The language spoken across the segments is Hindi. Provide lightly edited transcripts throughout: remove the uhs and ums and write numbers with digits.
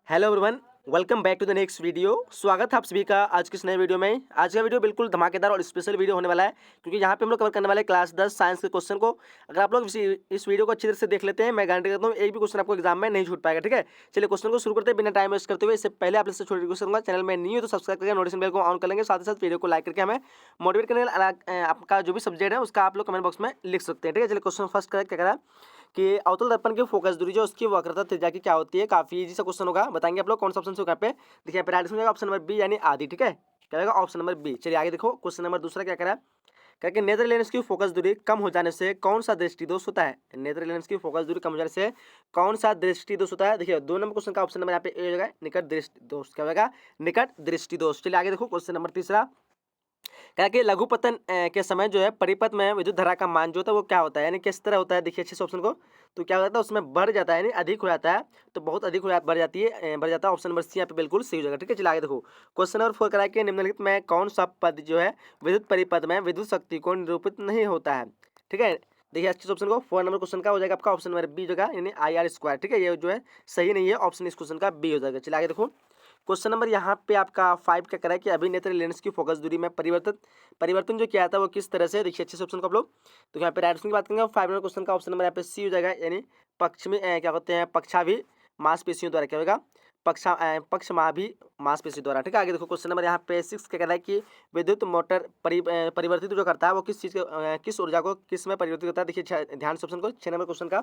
Hello everyone, welcome back to the next video. स्वागत है आप सभी का आज की इस नए वीडियो में। आज का वीडियो बिल्कुल धमाकेदार और स्पेशल वीडियो होने वाला है, क्योंकि यहाँ पे हम लोग कवर करने वाले हैं क्लास 10 साइंस के क्वेश्चन को। अगर आप लोग इस वीडियो को अच्छी तरह से देख लेते हैं, मैं गारंटी करता हूँ एक भी क्वेश्चन आपको एग्जाम में नहीं छूट पाएगा। ठीक है, चलिए क्वेश्चन को शुरू करते हैं बिना टाइम वेस्ट करते हुए। इससे पहले आप इससे छोटी रिक्वेस्ट करूँगा, चैनल में नहीं हो तो सब्सक्राइब करके नोटिफिकेशन बेल को ऑन कर लेंगे। साथ ही साथ वीडियो को लाइक करके हमें मोटिवेट करने आपका जो भी सब्जेक्ट है उसका आप लोग कमेंट बॉक्स में लिख सकते हैं। ठीक है, चलिए क्वेश्चन फर्स्ट क्या कह रहा है कि अवतल दर्पण की फोकस दूरी जो उसकी वक्रता त्रिज्या की क्या होती है। काफी इजी सा क्वेश्चन होगा, बताएंगे आप लोग कौन सा ऑप्शन से होगा। पे देखिए यहाँ पे राइट में ऑप्शन नंबर बी यानी आधी। ठीक है, क्या होगा ऑप्शन नंबर बी। चलिए आगे देखो, क्वेश्चन नंबर दूसरा क्या कह रहा है, क्या कि नेत्र लेंस की फोकस दूरी कम हो जाने से कौन सा दृष्टि दोष होता है। नेत्र लेंस की फोकस दूरी कम हो जाने से कौन सा दृष्टि दोष होता है। देखिए 2 नंबर क्वेश्चन का ऑप्शन नंबर यहाँ पे ए हो जाएगा, निकट दृष्टि दोष। क्या होगा, निकट दृष्टि दोष। चलिए आगे देखो, क्वेश्चन नंबर तीसरा क्या कि लघुपतन के समय जो है परिपथ में विद्युत धारा का मान जो होता है वो क्या होता है, यानी किस तरह होता है। देखिए अच्छे से ऑप्शन को, तो क्या होता है उसमें बढ़ जाता है, यानी अधिक हो जाता है, तो बहुत अधिक बढ़ जाती है, बढ़ जाता है। ऑप्शन नंबर सी यहाँ पे बिल्कुल सही हो जाएगा। ठीक है, चलिए आगे देखो, क्वेश्चन नंबर 4 करा के निम्नलिखित में कौन सा पद जो है विद्युत परिपथ में विद्युत शक्ति को निरूपित नहीं होता है। ठीक है, देखिए अच्छे से ऑप्शन को, 4 नंबर क्वेश्चन का हो जाएगा आपका ऑप्शन नंबर बी जगह, यानी IR²। ठीक है, ये जो है सही नहीं है, ऑप्शन इस क्वेश्चन का बी हो जाएगा। चलिए आगे देखो, क्वेश्चन नंबर यहाँ पे आपका 5 क्या कह रहा है कि अभिनेत्र लेंस की फोकस दूरी में परिवर्तन जो किया था वो किस तरह से। देखिए अच्छे से ऑप्शन को आप लोग, तो यहाँ पे राइट ऑप्शन की बात करेंगे 5 नंबर क्वेश्चन का ऑप्शन नंबर यहाँ पे सी हो जाएगा, यानी पश्चिमी क्या होते हैं पक्षाभि मांसपेशियों द्वारा। क्या होगा, पक्षमाभि मांसपेशी द्वारा। ठीक है, आगे देखो क्वेश्चन नंबर यहाँ पे 6 क्या कह रहा है कि विद्युत मोटर परिवर्तित जो करता है वो किस चीज के किस ऊर्जा को किस में परिवर्तित करता है। देखिए ध्यान से ऑप्शन को, 6 नंबर क्वेश्चन का,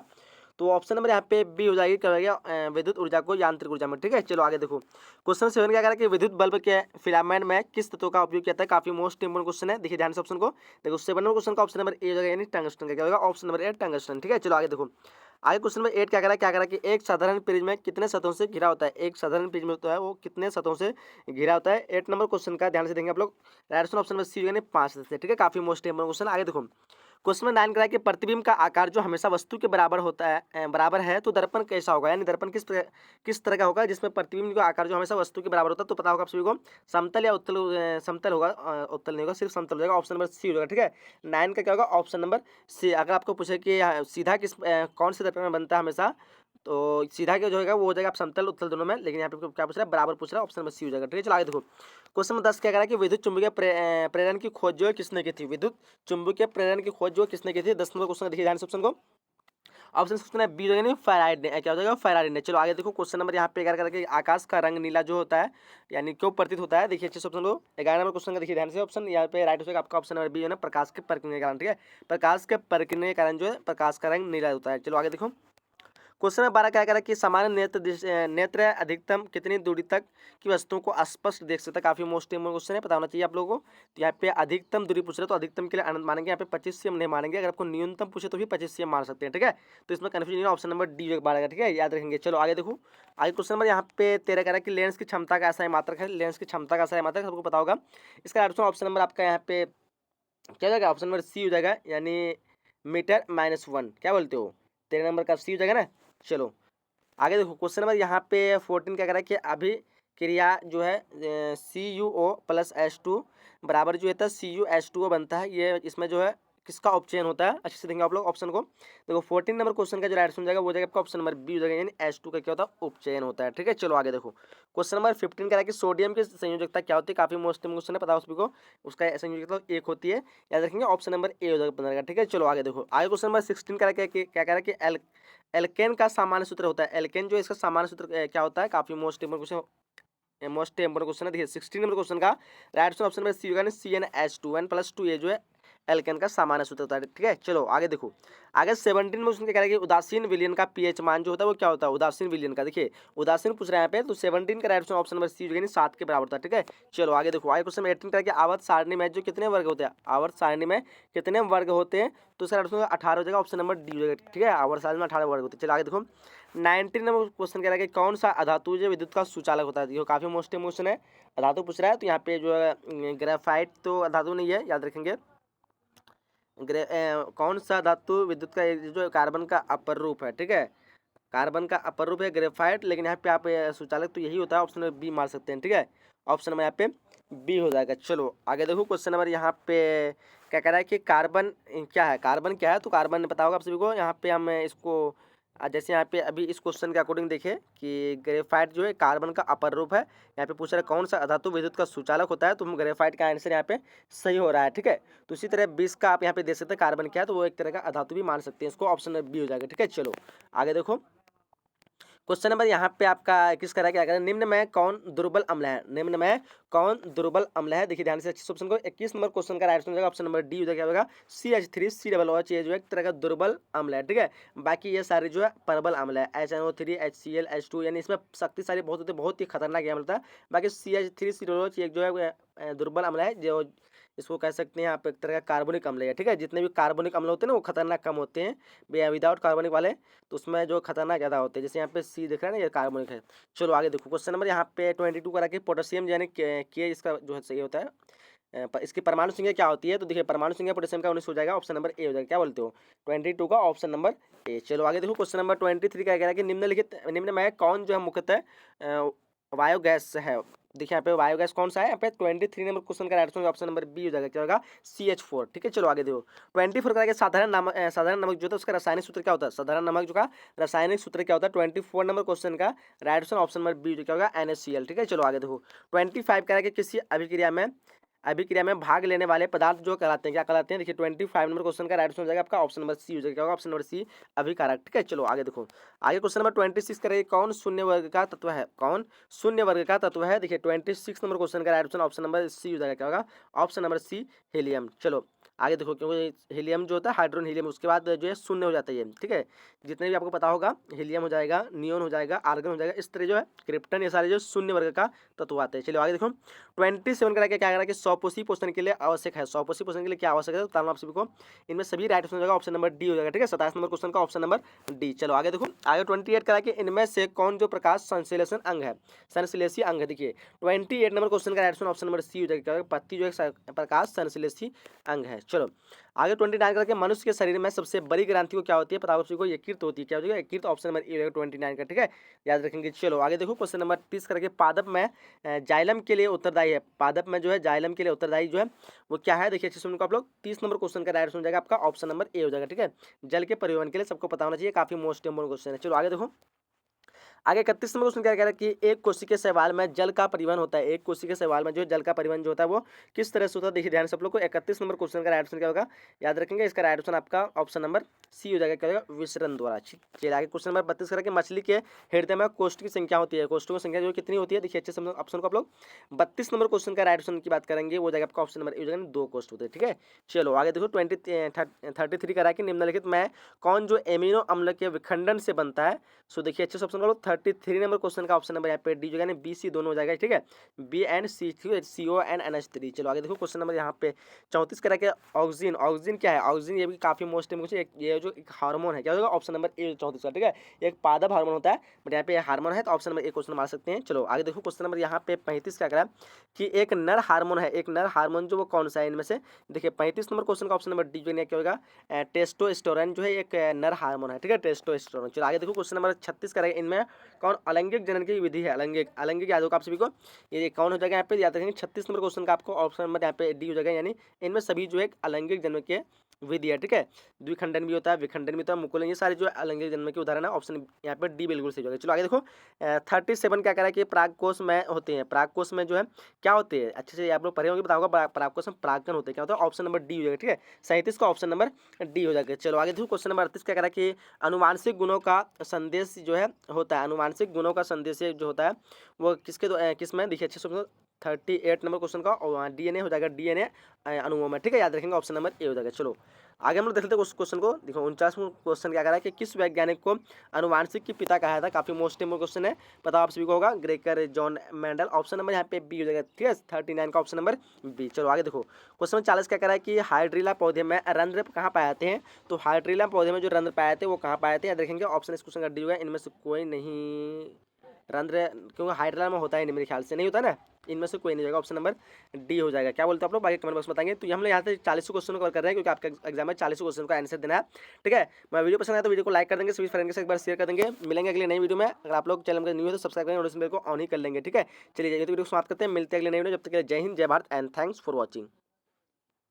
तो ऑप्शन नंबर यहाँ पे बी हो जाएगी, क्या हो जाएगा विद्युत ऊर्जा को यांत्रिक ऊर्जा में। ठीक है, चलो आगे देखो, क्वेश्चन 7 क्या कह रहा है कि विद्युत बल्ब के फिलामेंट में किस तत्व का उपयोग किया जाता है। काफी मोस्ट इंपोर्टेंट क्वेश्चन है, देखिए ध्यान से ऑप्शन को। देखो 7 नंबर क्वेश्चन का ऑप्शन नंबर ए हो जाएगा, यानी टंगस्टन का। क्या होगा, ऑप्शन नंबर ए टंगस्टन। ठीक है, चलो आगे देखो, आगे क्वेश्चन नंबर 8 क्या कह रहा है कि एक साधारण प्रिज्म में कितने सतहों से घिरा होता है। एक साधारण प्रिज्म होता है वो कितने सतहों से घिरा होता है। 8 नंबर क्वेश्चन का ध्यान से देंगे आप लोग, राइट ऑप्शन नंबर सी यानी 5 से। ठीक है, काफी मोस्ट इंपोर्टेंट क्वेश्चन। आगे देखो, क्वेश्चन में 9 करा कि प्रतिबिंब का आकार जो हमेशा वस्तु के बराबर होता है बराबर है, तो दर्पण कैसा होगा, यानी दर्पण किस तरह का होगा जिसमें प्रतिबिंब का आकार जो हमेशा वस्तु के बराबर होता है। तो पता होगा आप सभी को, समतल या उत्तल। समतल होगा, उत्तल नहीं होगा, सिर्फ समतल हो जाएगा। ऑप्शन नंबर सी हो जाएगा। ठीक है, 9 का क्या होगा, ऑप्शन नंबर सी। अगर आपको पूछे कि सीधा कौन से दर्पण में बनता है हमेशा, तो सीधा क्या जो होगा वो हो जाएगा आप समतल उत्तल दोनों में, लेकिन यहाँ पे क्या पूछ रहा है, बराबर पूछ रहा है। ऑप्शन नंबर सी हो जाएगा। ठीक है, चलो आगे देखो, क्वेश्चन नंबर 10 क्या कह रहा है कि विद्युत चुंबकीय प्रेरण की खोज जो है किसने की थी। विद्युत चुंबकीय प्रेरण की खोज जो किसने की थी। 10 नंबर क्वेश्चन देखिए ध्यान से ऑप्शन को, ऑप्शन क्वेश्चन है बी यानी फेराइड ने। क्या हो जाएगा, फेराइड ने। चलो आगे देखो, क्वेश्चन नंबर यहाँ पे 11 करके आकाश का रंग नीला जो होता है यानी क्यों प्रतीत होता है। देखिए अच्छे से ऑप्शन को, 11 नंबर क्वेश्चन का देखिए ध्यान से ऑप्शन, यहाँ पे राइट हो जाएगा आपका ऑप्शन नंबर बी है ना, प्रकाश के परखने के कारण। ठीक है, प्रकाश के परखने के कारण जो है प्रकाश का रंग नीला होता है। चलो आगे देखो, क्वेश्चन नंबर 12 क्या कह रहा है कि सामान्य नेत्र अधिकतम कितनी दूरी तक की वस्तुओं को स्पष्ट देख सकता है। काफी मोस्ट इंपोर्टेंट क्वेश्चन है, पता होना चाहिए आप लोगों को। तो यहाँ पे अधिकतम दूरी पूछ रहे हैं, तो अधिकतम के लिए आनंद मानेंगे, यहाँ पे 25 से हम नहीं मानेंगे। अगर आपको न्यूनतम पूछे तो भी 25 से हम मान सकते हैं। ठीक है, तो इसमें कन्फ्यूजन नहीं है, ऑप्शन नंबर डी 12 का। ठीक है, याद रखेंगे। चलो आगे देखो, आगे क्वेश्चन नंबर यहाँ पे 13 कह रहा है कि लेंस की क्षमता का ऐसा मात्रक है। लेंस की क्षमता का ऐसा मात्रक सबको पता होगा। इसका ऑप्शन नंबर आपका यहाँ पे क्या हो जाएगा, ऑप्शन नंबर सी हो जाएगा, यानी मीटर -1। क्या बोलते हो, 13 नंबर का सी हो जाएगा ना। चलो आगे देखो, क्वेश्चन नंबर यहाँ पे 14 क्या कह रहा है कि अभिक्रिया जो है CuO+H2 बराबर जो है CuH2O बनता है। ये इसमें जो है किसका उपचयन होता है, अच्छे से देखेंगे आप लोग ऑप्शन को। देखो 14 नंबर क्वेश्चन का जो राइट सुन जाएगा वो जाएगा आपका ऑप्शन नंबर बी हो जाएगा, यानी H2 का क्या होता है, उपचयन होता है। ठीक है, चलो आगे देखो, क्वेश्चन नंबर 15 कह रहा है कि सोडियम की संयोजकता क्या होती है। काफी मोस्ट क्वेश्चन है, पता हो सभी को। उसका संयोजकता 1 होती है, याद रखेंगे। ऑप्शन नंबर ए हो जाएगा बनेगा। ठीक है, चलो आगे देखो, आगे क्वेश्चन नंबर 16 कह रहा है कि क्या कह रहा है कि एल्केन का सामान्य सूत्र होता है। एल्केन जो इसका सामान्य सूत्र क्या होता है, काफी मोस्ट इंपोर्टेंट क्वेश्चन है। देखिए 16 नंबर क्वेश्चन का राइट ऑप्शन में सी होगा, CnH2 N+2 ये जो है एल्केन का सामान्य सूत्र होता है। ठीक है, चलो आगे देखो, आगे 17 में उसने क्या कह रहा है कि उदासीन विलयन का पीएच मान जो होता है वो क्या होता है, उदासीन विलयन का। देखिए उदासीन पूछ रहे हैं यहाँ पे, तो 17 का राइट ऑप्शन नंबर सी होगा, 7 के बराबर होता है। ठीक है, चलो आगे देखो, आगे क्वेश्चन 18 का आवर्त सारणी में जो कितने वर्ग होते हैं, आवर्त सारणी में कितने वर्ग होते हैं, तो उसका राइट 18 हो जाएगा, ऑप्शन नंबर डी हो जाएगा। ठीक है, आवर्त सारणी में 18 वर्ग होते हैं। चलो आगे देखो, 19 नंबर क्वेश्चन कह रहा है कि कौन सा अधातु जो विद्युत का सुचालक होता है। ये काफी मोस्ट क्वेश्चन है, अधातु पूछ रहा है, तो यहाँ पे जो है ग्रेफाइट तो अधातु नहीं है, याद रखेंगे। कौन सा धातु विद्युत का जो कार्बन का अपर रूप है। ठीक है, कार्बन का अपर रूप है ग्रेफाइट, लेकिन यहाँ पे आप सुचालक तो यही होता है, ऑप्शन नंबर बी मार सकते हैं। ठीक है, ऑप्शन नंबर यहाँ पे बी हो जाएगा। चलो आगे देखो, क्वेश्चन नंबर यहाँ पे क्या कह रहा है कि कार्बन क्या है, कार्बन क्या है, तो कार्बन पता होगा आप सभी को। यहाँ पे हम इसको जैसे यहाँ पे अभी इस क्वेश्चन के अकॉर्डिंग देखिए कि ग्रेफाइट जो है कार्बन का अपर रूप है। यहाँ पे पूछ रहा है कौन सा अधातु विद्युत का सुचालक होता है, तो हम ग्रेफाइट का आंसर यहाँ पे सही हो रहा है। ठीक है, तो इसी तरह 20 का आप यहाँ पे दे सकते हैं कार्बन क्या है, तो वो एक तरह का अधातु भी मान सकते हैं, इसको ऑप्शन बी हो जाएगा। ठीक है, चलो आगे देखो। क्वेश्चन नंबर यहाँ पे आपका किस तरह क्या करें, निम्न में कौन दुर्बल अम्ल है, निम्न में कौन दुर्बल अम्ल है। देखिए ध्यान से अच्छे ऑप्शन को, 21 नंबर क्वेश्चन का राइट आंसर हो जाएगा ऑप्शन नंबर डी हो जाएगा, क्या होगा CH3COOH, ये जो है एक तरह का दुर्बल अम्ल है। ठीक है, बाकी ये सारे जो है प्रबल अम्ल है, HNO3 HCl H2, यानी इसमें शक्तिशाली बहुत होते हैं, बहुत ही खतरनाक अम्ल होता है। बाकी CH3COOH एक जो है दुर्बल अम्ल है, जो इसको कह सकते हैं आप एक तरह का कार्बनिक अम्ल है। ठीक है, जितने भी कार्बनिक अम्ल होते हैं ना वो खतरनाक कम होते हैं विदाउट कार्बनिक वाले, तो उसमें जो खतरनाक ज़्यादा होते हैं। जैसे यहाँ पे सी दिख रहा है ना, ये कार्बनिक है। चलो आगे देखो, क्वेश्चन नंबर यहाँ पे 22 करा के पोटेशियम यानी के इसका जो है सही होता है। इसकी परमाणु संख्या क्या होती है, तो देखिए परमाणु संख्या पोटेशियम का 19 हो जाएगा, ऑप्शन नंबर ए हो जाएगा। क्या बोलते हो, 22 का ऑप्शन नंबर ए। चलो आगे देखो, क्वेश्चन नंबर 23 का कह रहा है कि निम्न में कौन जो है मुख्यतः बायोगैस है। देखिए यहाँ पे बायोगैस कौन सा है, यहाँ पे 23 नंबर क्वेश्चन का right answer option number B हो जाएगा, क्या होगा CH4। ठीक है, चलो आगे देखो 24 का साधारण नमक जो था उसका रासायनिक सूत्र क्या होता है, साधारण नमक जो का रासायनिक सूत्र क्या होता है। 24 नंबर क्वेश्चन का right answer option number B क्या होगा NaCl। ठीक है, चलो आगे देखो 25 कह रहा है कि किसी अभिक्रिया में भाग लेने वाले पदार्थ जो कहलाते हैं, क्या कहलाते हैं। देखिए 25 नंबर क्वेश्चन का राइट आंसर हो जाएगा आपका ऑप्शन नंबर सी हो जाएगा, क्या होगा ऑप्शन नंबर सी अभिकारक। ठीक है, चलो आगे देखो, आगे क्वेश्चन नंबर 26 करेंगे, कौन शून्य वर्ग का तत्व है, कौन शून्य वर्ग का तत्व है। देखिए 26 नंबर क्वेश्चन का right answer option number C हो जाएगा, क्या होगा ऑप्शन नंबर सी हीलियम। चलो आगे देखो, क्योंकि हीलियम जो होता है हाइड्रोजन हीलियम, उसके बाद जो है शून्य हो जाता है ये। ठीक है, जितने भी आपको पता होगा, हीलियम हो जाएगा, नियोन हो जाएगा, आर्गन हो जाएगा, इस तरह जो है क्रिप्टन, ये सारे जो शून्य वर्ग का तत्व आते हैं। चलो आगे देखो 27 करा के क्या करा कि सौपोषी पोषण के लिए आवश्यक है, सौपोषी पोषण के लिए क्या आवश्यक है, तो आप सभी को इनमें सभी राइट आंसर हो जाएगा ऑप्शन नंबर डी हो जाएगा। ठीक है, 27 नंबर क्वेश्चन का ऑप्शन नंबर डी। चलो आगे देखो, आगे 28 करा कि इनमें से कौन जो प्रकाश संश्लेषण अंग है, संश्लेषी अंग है। देखिए 28 नंबर क्वेश्चन का right answer option number C हो जाएगा, क्या होगा पत्ती जो है प्रकाश संश्लेषी अंग है। चलो आगे 29 करके मनुष्य के शरीर में सबसे बड़ी ग्रंथि को क्या होती है, पता होगा को यकृत होती है, क्या होती है यकृत, ऑप्शन नंबर ए 29 का। ठीक है, याद रखेंगे। चलो आगे देखो, क्वेश्चन नंबर 30 करके पादप में जाइलम के लिए उत्तरदायी है, पादप में जो है जाइलम के लिए उत्तरदायी जो है वो क्या है। देखिए अच्छे सुन को आप लोग, 30 नंबर क्वेश्चन का राइट आंसर हो जाएगा आपका ऑप्शन नंबर ए हो जाएगा। ठीक है, जल के परिवहन के लिए सबको पता होना चाहिए, काफी मोस्ट इंपोर्टेंट क्वेश्चन है। चलो आगे देखो, आगे 31 नंबर क्वेश्चन क्या कह रहा है कि एक कोशिकीय शैवाल में जल का परिवहन होता है, एक कोशिकीय शैवाल में जो जल का परिवहन जो होता है वो किस तरह से होता है। देखिए ध्यान से आप लोग को, 31 नंबर क्वेश्चन का राइट आंसर क्या होगा, याद रखेंगे, इसका राइट आंसर आपका ऑप्शन नंबर सी हो जाएगा, क्या होगा विसरण द्वारा। चलिए आगे क्वेश्चन नंबर 32 करें कि मछली के हृदय में कोष्ठ की संख्या होती है, कोष्ठों की संख्या जो कितनी होती है। देखिए अच्छे से ऑप्शन को आप लोग 32 नंबर क्वेश्चन का राइट आंसर की बात करेंगे, वो जाएगा आपका ऑप्शन नंबर ए हो जाएगा, 2 कोष्ठ होते हैं। ठीक है, चलो आगे देखो 33 करा कि निम्नलिखित में कौन जो एमिनो अम्ल के विखंडन से बनता है। सो देखिए अच्छे से ऑप्शन को 33 नंबर क्वेश्चन का ऑप्शन नंबर यहाँ पे डी जो है बी सी दोनों हो जाएगा। ठीक है, BNC2CO NH3। चलो आगे देखो, क्वेश्चन नंबर यहाँ पे 34 करा के ऑक्सीजन, ऑक्सीजन क्या है, ऑक्सीजन ये भी काफी मोस्ट इंपोर्टेंट, ये जो एक हार्मोन है, क्या होगा ऑप्शन नंबर ए 34 का। ठीक है, एक पादप हार्मोन होता है, बट यहाँ पे हार्मोन है, तो ऑप्शन नंबर ए क्वेश्चन मार सकते हैं। चलो आगे देखो, क्वेश्चन नंबर यहाँ पे 35 क्या करा कि एक नर हार्मोन है, एक नर हार्मोन जो वो कौन सा है इनमें से। देखिए 35 नंबर क्वेश्चन का ऑप्शन नंबर डी जो है क्या होगा टेस्टोस्टेरोन जो है एक नर हार्मोन है। ठीक है, टेस्टोस्टेरोन। चलो आगे देखो, क्वेश्चन नंबर 36 करेंगे, इनमें कौन अलैंगिक जनन की विधि है, अलैंगिक अलैंगिक याद होगा आप सभी को, ये कौन हो जाएगा यहाँ पे, याद रखेंगे 36 नंबर क्वेश्चन का आपको ऑप्शन नंबर यहाँ पे डी हो जाएगा, यानी इनमें सभी जो है अलैंगिक जन्म के विधि है। ठीक है, द्विखंडन भी होता है, विखंडन भी होता है, मुकुलन, ये सारे जो है अलैंगिक जन्म के उदाहरण है, ऑप्शन यहाँ पे डी बिल्कुल सही होगा। चलो आगे देखो 37 क्या कह रहा है कि प्रागकोश में होते हैं, प्रागकोश में जो है क्या होते हैं, अच्छे से आप लोग पढ़े होंगे, बताओगा प्रागकोश में प्रागकण होते हैं, क्या होता है ऑप्शन नंबर डी हो जाएगा। ठीक है, 37 का ऑप्शन नंबर डी हो जाएगा। चलो आगे देखो, क्वेश्चन नंबर 38 क्या कह रहा है कि अनुवांशिक गुणों का संदेश जो है होता है, अनुवांशिक गुणों का संदेश जो होता है वो किस में। देखिए अच्छे से 38 नंबर क्वेश्चन का DNA हो जाएगा, DNA अणुओं में। ठीक है, याद रखेंगे ऑप्शन नंबर ए हो जाएगा। चलो आगे हम लोग देख लेते हैं उस क्वेश्चन को। देखो 49वां क्वेश्चन क्या कह रहा है कि किस वैज्ञानिक को अनुवांशिक की पिता कहा था, काफी मोस्ट इंपोर्टेंट क्वेश्चन है, पता आप सभी को होगा, ग्रेकर जॉन मेंडल, ऑप्शन नंबर यहाँ पे बी हो जाएगा। ठीक है, 39 का ऑप्शन नंबर बी। चलो आगे देखो, क्वेश्चन नंबर 40 क्या कह रहा है कि हाइड्रिला पौधे में रंध्र कहाँ पाए जाते हैं, तो हाइड्रिला पौधे में जो रंध्र पाए जाते हैं वो कहाँ पाए जाते हैं, याद रखेंगे ऑप्शन इस क्वेश्चन का डी होगा, इनमें से कोई नहीं रंध्र, क्योंकि हाइड्रिला में होता है नहीं, मेरे ख्याल से नहीं होता ना, इनमें से कोई नहीं जाएगा, ऑप्शन नंबर डी हो जाएगा। क्या बोलते हैं आप लोग, बाकी कमेंट बॉक्स में बताएंगे। तो हम लोग यहाँ से 40 क्वेश्चन कवर कर रहे हैं, क्योंकि आपका एग्जाम में 40 क्वेश्चन का आंसर देना है। ठीक है, मैं वीडियो पसंद आया तो वीडियो को लाइक कर देंगे, सभी फ्रेंड के साथ एक बार शेयर कर देंगे। मिलेंगे अगले नई वीडियो में, अगर आप लोग चैनल में न्यू है तो सब्सक्राइब करेंगे, नोटिफिकेशन बेल को ऑन ही कर लेंगे। ठीक है, चलिए वीडियो को समाप्त करते हैं, मिलते हैं अगले नई वीडियो, जब तक के लिए जय हिंद, जय Bharat and thanks for watching.